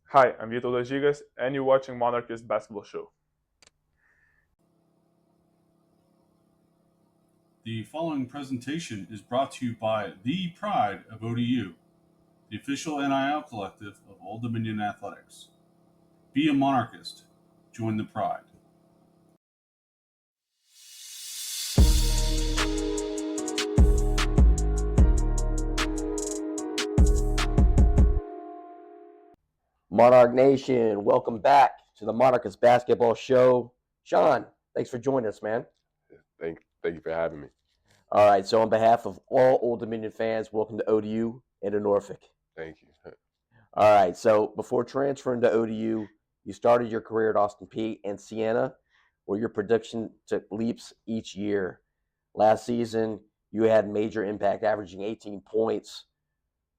Hi, I'm Vitor Gigas, and you're watching Monarchists Basketball Show. The following presentation is brought to you by the Pride of ODU, the official NIL collective of Old Dominion Athletics. Be a monarchist. Join the Pride. Monarch Nation, welcome back to the Monarchists Basketball Show. Sean, thanks for joining us, man. Thank you for having me. All right, so on behalf of all Old Dominion fans, welcome to ODU and to Norfolk. Thank you. All right, so before transferring to ODU, you started your career at Austin Peay and Siena, where your production took leaps each year. Last season, you had major impact, averaging 18 points,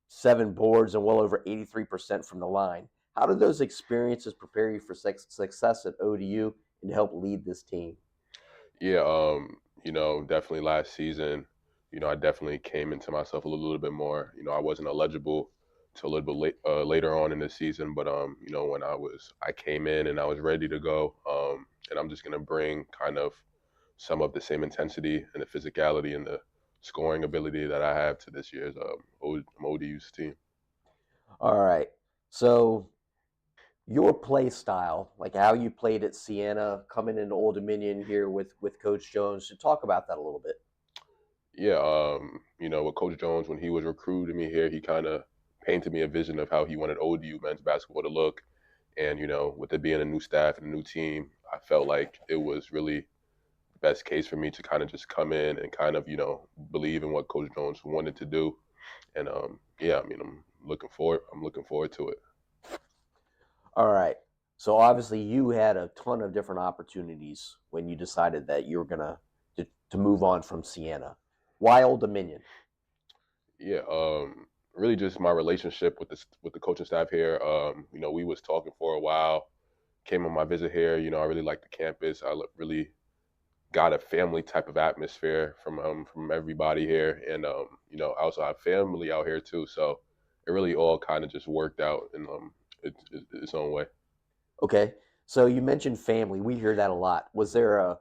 7 boards, and well over 83% from the line. How did those experiences prepare you for success at ODU and to help lead this team? Yeah, definitely last season, I definitely came into myself a little bit more. I wasn't eligible till a little bit later on in the season, but when I came in and I was ready to go, and I'm just gonna bring kind of some of the same intensity and the physicality and the scoring ability that I have to this year's ODU's team. All right, so your play style, like how you played at Siena, coming into Old Dominion here with Coach Jones, to talk about that a little bit. Yeah, with Coach Jones, when he was recruiting me here, he kind of painted me a vision of how he wanted ODU men's basketball to look. And, with it being a new staff and a new team, I felt like it was really the best case for me to kind of just come in and kind of, believe in what Coach Jones wanted to do. And yeah, I'm looking forward to it. All right, so obviously you had a ton of different opportunities when you decided that you were gonna to move on from Siena. Why Old Dominion? Yeah, really just my relationship with the coaching staff here. We was talking for a while. Came on my visit here. I really like the campus. Really got a family type of atmosphere from everybody here, and I also have family out here too. So it really all kind of just worked out in its own way. Okay, so you mentioned family. We hear that a lot. Was there a,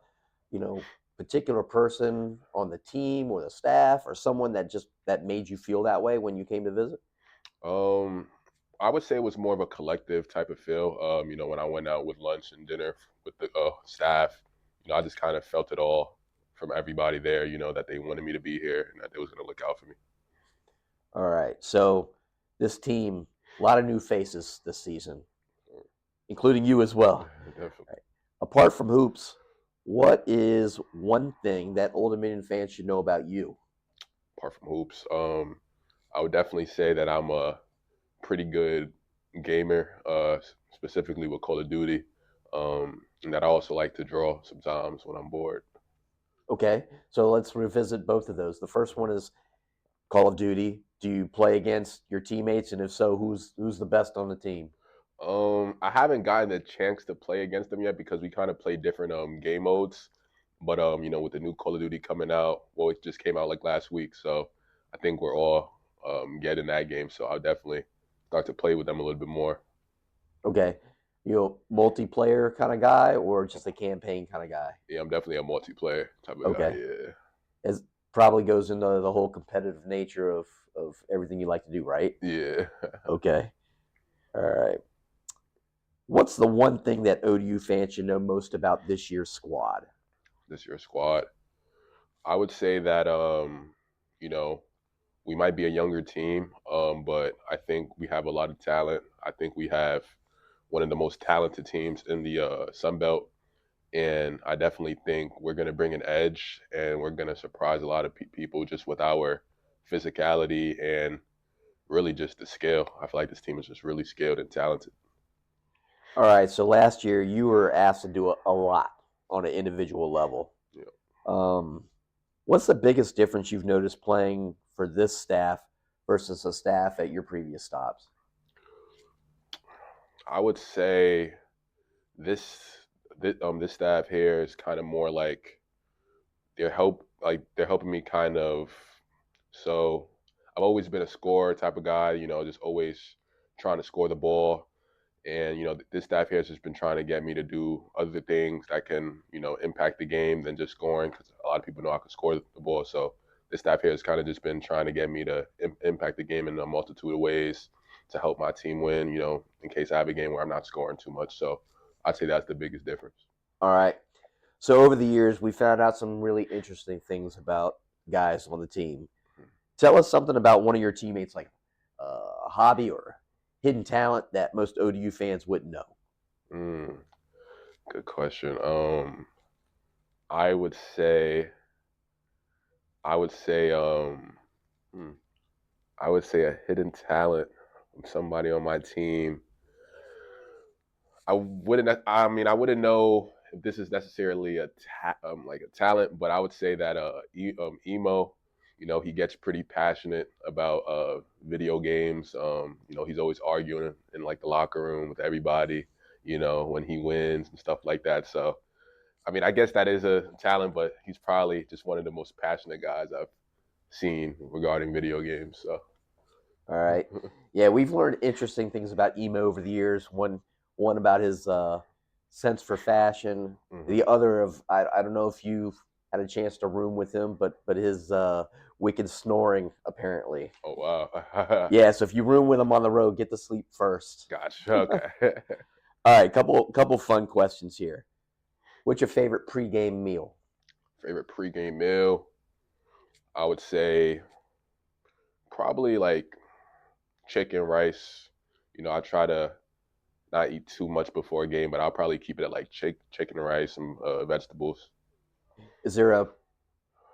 you know, particular person on the team or the staff or someone that made you feel that way when you came to visit? Um, I would say it was more of a collective type of feel. When I went out with lunch and dinner with the staff, I just kind of felt it all from everybody there. That they wanted me to be here and that they was going to look out for me. All right, so this team, a lot of new faces this season, including you as well. Definitely. Right. Apart from hoops, what is one thing that Old Dominion fans should know about you? Apart from hoops, I would definitely say that I'm a pretty good gamer, specifically with Call of Duty, and that I also like to draw sometimes when I'm bored. Okay, so let's revisit both of those. The first one is Call of Duty. Do you play against your teammates, and if so, who's the best on the team? I haven't gotten a chance to play against them yet because we kind of play different game modes. But with the new Call of Duty coming out, well, it just came out like last week, so I think we're all getting that game. So I'll definitely start to play with them a little bit more. Okay, multiplayer kind of guy or just a campaign kind of guy? Yeah, I'm definitely a multiplayer type of guy. Okay, Yeah. it probably goes into the whole competitive nature of everything you like to do, right? Yeah. Okay, all right. What's the one thing that ODU fans should know most about this year's squad? This year's squad. I would say that you know, we might be a younger team, but I think we have a lot of talent. I think we have one of the most talented teams in the Sun Belt, and I definitely think we're going to bring an edge, and we're going to surprise a lot of people just with our physicality and really just the scale. I feel like this team is just really skilled and talented. All right, so last year you were asked to do a lot on an individual level. Yeah. Um, what's the biggest difference you've noticed playing for this staff versus the staff at your previous stops? I would say this this staff here is kind of more like they're helping me kind of. So I've always been a scorer type of guy, just always trying to score the ball. And this staff here has just been trying to get me to do other things that can impact the game than just scoring, because a lot of people know I can score the ball. So this staff here has kind of just been trying to get me to impact the game in a multitude of ways to help my team win. In case I have a game where I'm not scoring too much. So I'd say that's the biggest difference. All right. So over the years, we found out some really interesting things about guys on the team. Tell us something about one of your teammates, like a hobby or hidden talent that most ODU fans wouldn't know. Good question. I would say, I would say, I would say a hidden talent from somebody on my team. I wouldn't know if this is necessarily like a talent, but I would say that Emo, he gets pretty passionate about video games. He's always arguing in like the locker room with everybody, when he wins and stuff like that. So, I guess that is a talent, but he's probably just one of the most passionate guys I've seen regarding video games. So, All right. Yeah, we've learned interesting things about Emo over the years. One about his sense for fashion. The other of I don't know if you've had a chance to room with him, but his wicked snoring apparently. Oh wow. Yeah, so if you room with him on the road, get to sleep first. Gotcha. Okay. All right, couple fun questions here. What's your favorite pregame meal? Favorite pregame meal? I would say probably like chicken, rice. I try to not eat too much before a game, but I'll probably keep it at like chicken and rice and vegetables. Is there a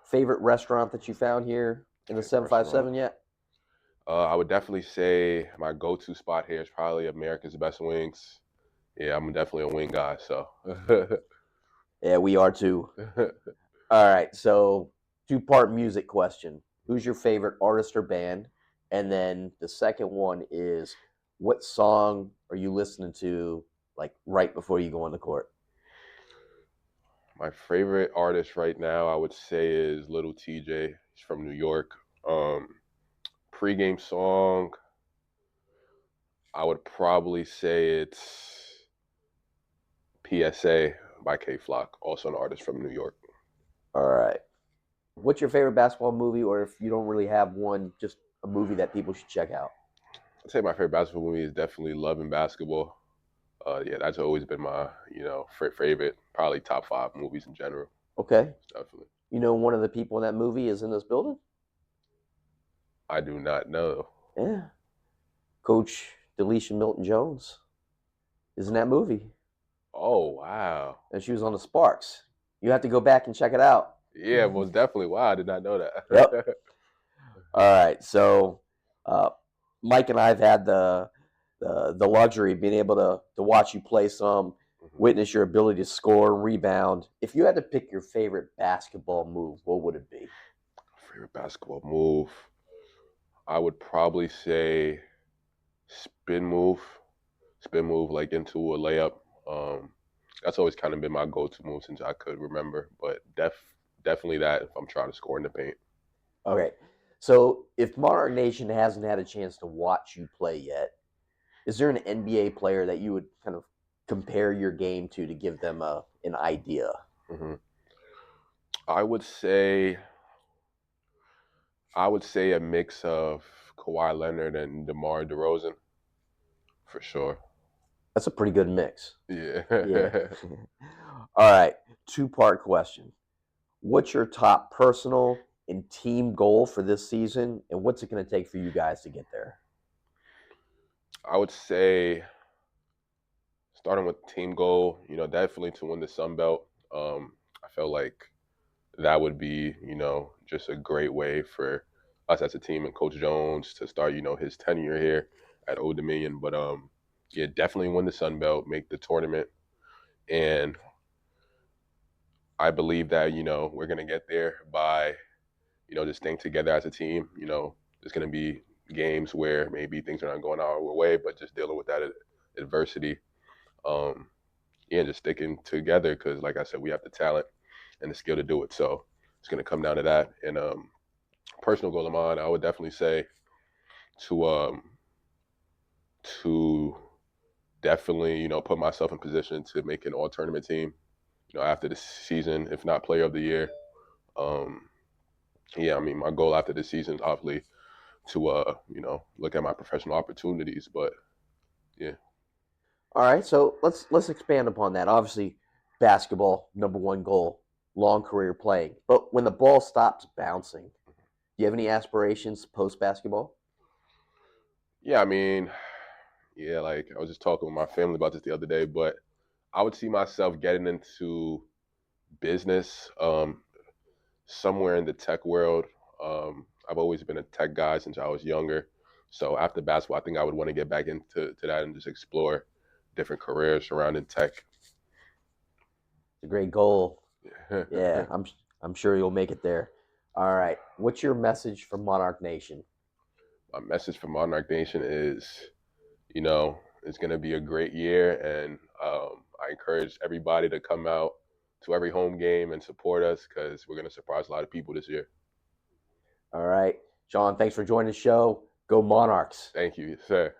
favorite restaurant that you found here in the 757 yet? I would definitely say my go-to spot here is probably America's Best Wings. Yeah, I'm definitely a wing guy, so. Yeah, we are too. All right, so two-part music question. Who's your favorite artist or band? And then the second one is, what song are you listening to like right before you go on the court? My favorite artist right now, I would say, is Little TJ. He's from New York. Pre-game song, I would probably say it's PSA by K Flock, also an artist from New York. All right. What's your favorite basketball movie, or if you don't really have one, just a movie that people should check out? I'd say my favorite basketball movie is definitely Love and Basketball. Yeah, that's always been my, favorite, probably top 5 movies in general. Okay. Definitely. You know, one of the people in that movie is in this building? I do not know. Yeah. Coach Delisha Milton-Jones is in that movie. Oh, wow. And she was on the Sparks. You have to go back and check it out. Yeah, most definitely. Wow, I did not know that. Yep. All right. So Mike and I have had the luxury of being able to watch you play some, witness your ability to score and rebound. If you had to pick your favorite basketball move, what would it be? Favorite basketball move? I would probably say spin move like into a layup. That's always kind of been my go-to move since I could remember, but definitely that if I'm trying to score in the paint. Okay. So if Monarch Nation hasn't had a chance to watch you play yet, is there an NBA player that you would kind of compare your game to give them an idea? I would say a mix of Kawhi Leonard and DeMar DeRozan, for sure. That's a pretty good mix. Yeah. Yeah. All right. Two-part question. What's your top personal and team goal for this season, and what's it going to take for you guys to get there? I would say, starting with team goal, definitely to win the Sun Belt. I felt like that would be, just a great way for us as a team and Coach Jones to start, his tenure here at Old Dominion. But yeah, definitely win the Sun Belt, make the tournament, and I believe that we're gonna get there by just staying together as a team. There's gonna be games where maybe things are not going our way, but just dealing with that adversity. Yeah, just sticking together because, like I said, we have the talent and the skill to do it. So it's going to come down to that. And personal goal of mine, I would definitely say to definitely, put myself in position to make an all-tournament team, after the season, if not player of the year. Yeah, I mean, my goal after the season is obviously to, look at my professional opportunities, but yeah. All right, so let's expand upon that. Obviously, basketball, number one goal, long career playing. But when the ball stops bouncing, do you have any aspirations post basketball? Yeah, I mean, yeah, like I was just talking with my family about this the other day, but I would see myself getting into business, somewhere in the tech world. I've always been a tech guy since I was younger. So after basketball, I think I would want to get back into that and just explore different careers surrounding tech. It's a great goal. Yeah, I'm sure you'll make it there. All right, what's your message for Monarch Nation? My message for Monarch Nation is, it's going to be a great year, and I encourage everybody to come out to every home game and support us because we're going to surprise a lot of people this year. All right, Sean, thanks for joining the show. Go Monarchs. Thank you, sir.